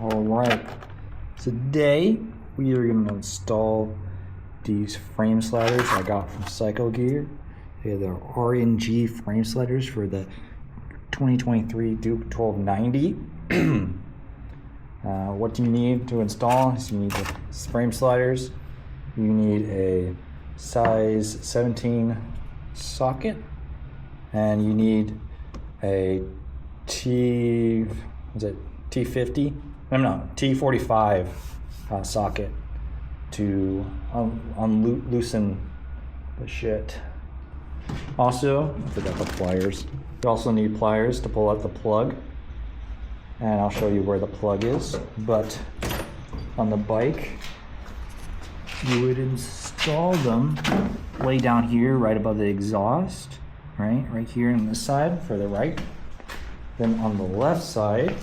Alright, today we are going to install these frame sliders I got from Psycho Gear. They're the RNG frame sliders for the 2023 Duke 1290. What you need to install is you need the frame sliders, you need a size 17 socket, and you need a T50? No, T45 socket to loosen the shit. Also, I forgot the pliers. You also need pliers to pull out the plug, and I'll show you where the plug is. But on the bike, you would install them way down here, right above the exhaust, right here on this side for the right. Then on the left side,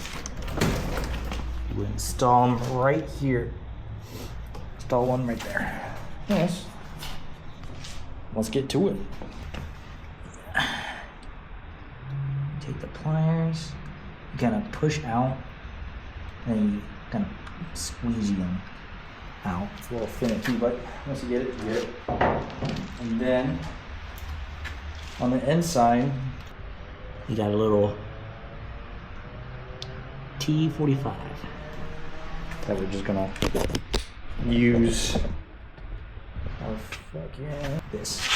you would install them right here. Install one right there. Yes. Let's get to it. Take the pliers, you kind of push out, and then you kind of squeeze them out. It's a little finicky, but once you get it, you get it. And then on the inside, you got a little T45 that we're just gonna use. Oh fuck yeah! This,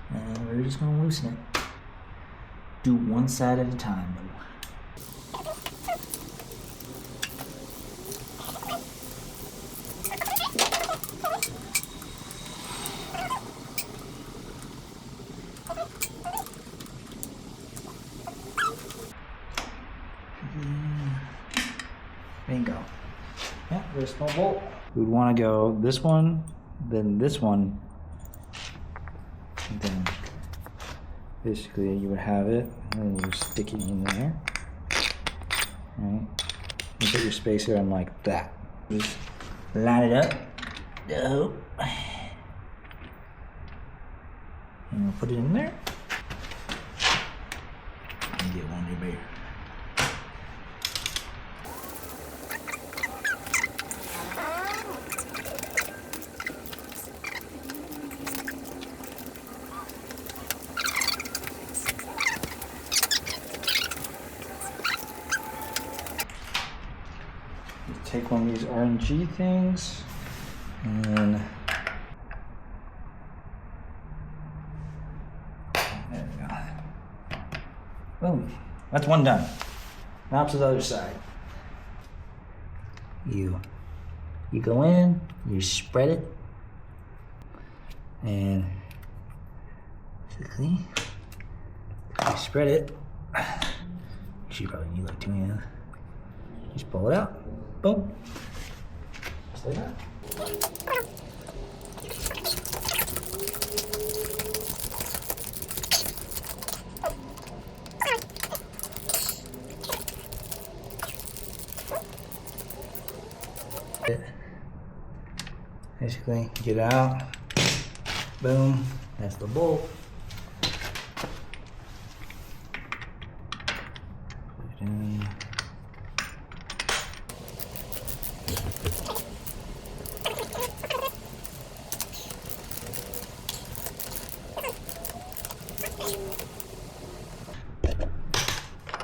and we're just gonna loosen it. Do one side at a time, though. Bingo. Yeah, there's no bolt. We would want to go this one, then this one, and then basically you would have it, and then you stick it in there. Right? You put your spacer in like that. Just line it up. No. And we'll put it in there. And get one bigger. Take one of these RNG things and there we go. Boom. That's one done. Now to the other side. You go in, you spread it, and basically you spread it. You probably need like 2 hands. Just pull it out. Boom. Just like that. Basically, get it out. Boom. That's the bolt. Put it in.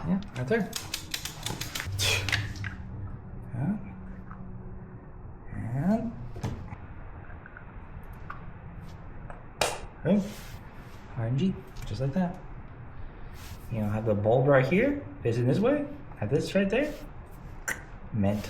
Yeah, right there. Yeah. And boom. RNG, just like that. You know, have the bulb right here, facing this way. Have this right there. Mint.